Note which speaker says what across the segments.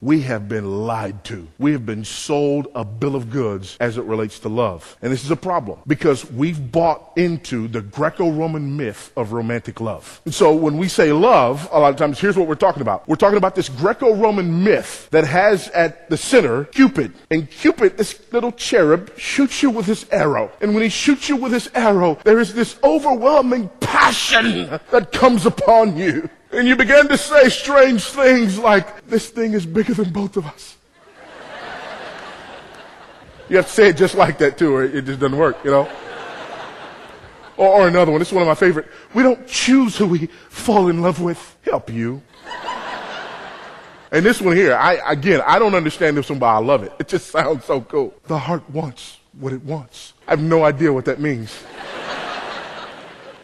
Speaker 1: We have been lied to. We have been sold a bill of goods as it relates to love. And this is a problem because we've bought into the Greco-Roman myth of romantic love. And so when we say love, a lot of times, here's what we're talking about. We're talking about this Greco-Roman myth that has at the center Cupid. And Cupid, this little cherub, shoots you with his arrow. And when he shoots you with his arrow, there is this overwhelming passion that comes upon you. And you begin to say strange things like, this thing is bigger than both of us. You have to say it just like that too, or it just doesn't work, you know. Or another one, this is one of my favorite. We don't choose who we fall in love with. Help you. And this one here, I don't understand this one, but I love it. It just sounds so cool. The heart wants what it wants. I have no idea what that means.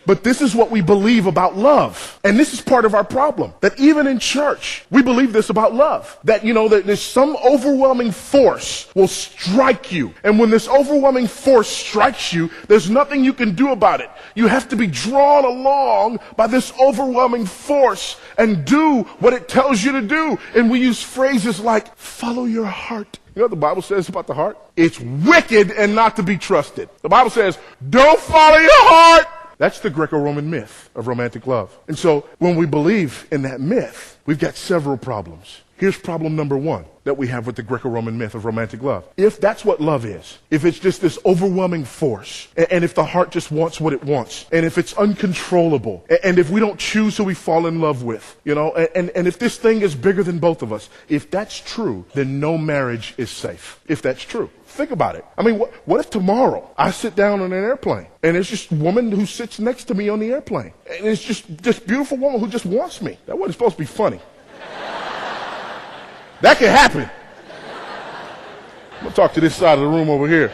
Speaker 1: But this is what we believe about love. And this is part of our problem. That even in church, we believe this about love. That, that there's some overwhelming force will strike you. And when this overwhelming force strikes you, there's nothing you can do about it. You have to be drawn along by this overwhelming force and do what it tells you to do. And we use phrases like, follow your heart. You know what the Bible says about the heart? It's wicked and not to be trusted. The Bible says, don't follow your heart. That's the Greco-Roman myth of romantic love. And so when we believe in that myth, we've got several problems. Here's problem number one that we have with the Greco-Roman myth of romantic love. If that's what love is, if it's just this overwhelming force, and if the heart just wants what it wants, and if it's uncontrollable, and if we don't choose who we fall in love with, and if this thing is bigger than both of us, if that's true, then no marriage is safe. If that's true. Think about it. I mean, what if tomorrow I sit down on an airplane and there's just a woman who sits next to me on the airplane, and it's just this beautiful woman who just wants me? That wasn't supposed to be funny. That can happen. I'm going to talk to this side of the room over here.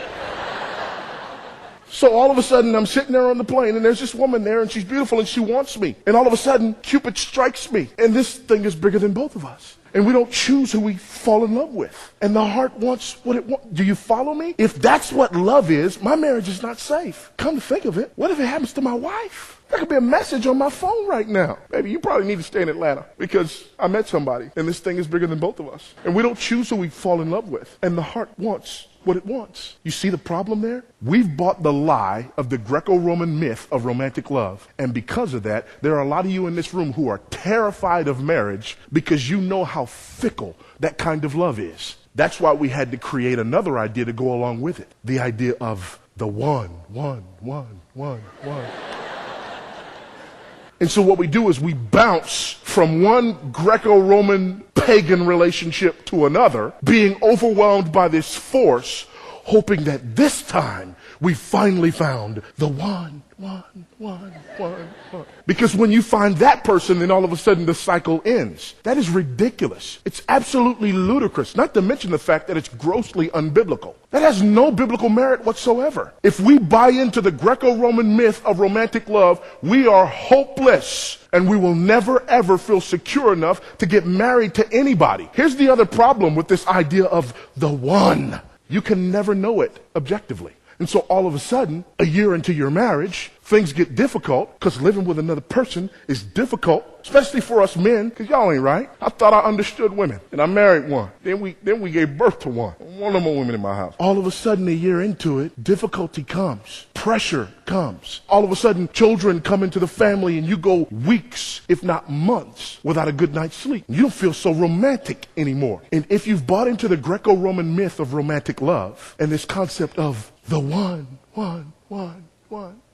Speaker 1: So all of a sudden, I'm sitting there on the plane, and there's this woman there, and she's beautiful, and she wants me. And all of a sudden, Cupid strikes me, and this thing is bigger than both of us. And we don't choose who we fall in love with. And the heart wants what it wants. Do you follow me? If that's what love is, my marriage is not safe. Come to think of it, what if it happens to my wife? There could be a message on my phone right now. Baby, you probably need to stay in Atlanta because I met somebody, and this thing is bigger than both of us. And we don't choose who we fall in love with. And the heart wants what it wants. You see the problem there? We've bought the lie of the Greco-Roman myth of romantic love. And because of that, there are a lot of you in this room who are terrified of marriage because you know how fickle that kind of love is. That's why we had to create another idea to go along with it. The idea of the one. And so what we do is we bounce from one Greco-Roman pagan relationship to another, being overwhelmed by this force, hoping that this time we finally found the one. Because when you find that person, then all of a sudden the cycle ends. That is ridiculous. It's absolutely ludicrous, not to mention the fact that it's grossly unbiblical. That has no biblical merit whatsoever. If we buy into the Greco-Roman myth of romantic love, we are hopeless. And we will never, ever feel secure enough to get married to anybody. Here's the other problem with this idea of the one. You can never know it objectively. And so all of a sudden, a year into your marriage, things get difficult because living with another person is difficult, especially for us men, because y'all ain't right. I thought I understood women, and I married one. Then we gave birth to one. No more women in my house. All of a sudden, a year into it, difficulty comes. Pressure comes. All of a sudden, children come into the family, and you go weeks, if not months, without a good night's sleep. You don't feel so romantic anymore. And if you've bought into the Greco-Roman myth of romantic love and this concept of the one,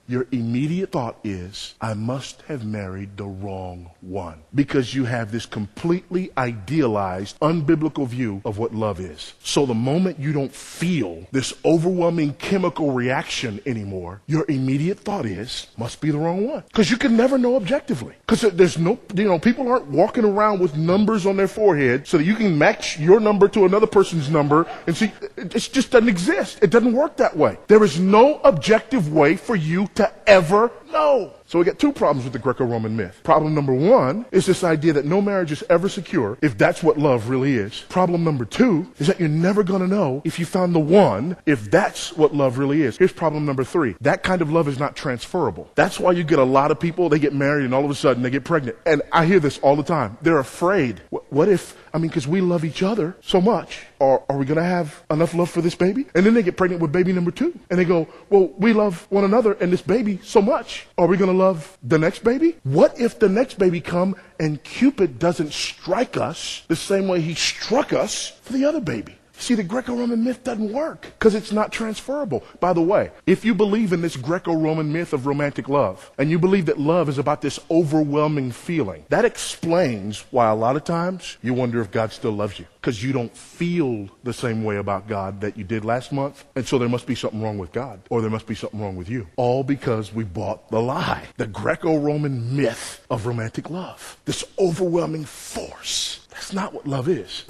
Speaker 1: your immediate thought is, I must have married the wrong one. Because you have this completely idealized, unbiblical view of what love is. So the moment you don't feel this overwhelming chemical reaction anymore, your immediate thought is, must be the wrong one. Because you can never know objectively. Because there's no, people aren't walking around with numbers on their forehead so that you can match your number to another person's number. And see, it just doesn't exist. It doesn't work that way. There is no objective way for you to ever No. So we got two problems with the Greco-Roman myth. Problem number one is this idea that no marriage is ever secure if that's what love really is. Problem number two is that you're never going to know if you found the one if that's what love really is. Here's problem number three. That kind of love is not transferable. That's why you get a lot of people, they get married and all of a sudden they get pregnant. And I hear this all the time. They're afraid. What if, because we love each other so much, are we going to have enough love for this baby? And then they get pregnant with baby number two. And they go, well, we love one another and this baby so much. Are we going to love the next baby? What if the next baby come and Cupid doesn't strike us the same way he struck us for the other baby? See, the Greco-Roman myth doesn't work because it's not transferable. By the way, if you believe in this Greco-Roman myth of romantic love, and you believe that love is about this overwhelming feeling, that explains why a lot of times you wonder if God still loves you, because you don't feel the same way about God that you did last month, and so there must be something wrong with God, or there must be something wrong with you. All because we bought the lie, the Greco-Roman myth of romantic love, this overwhelming force. That's not what love is.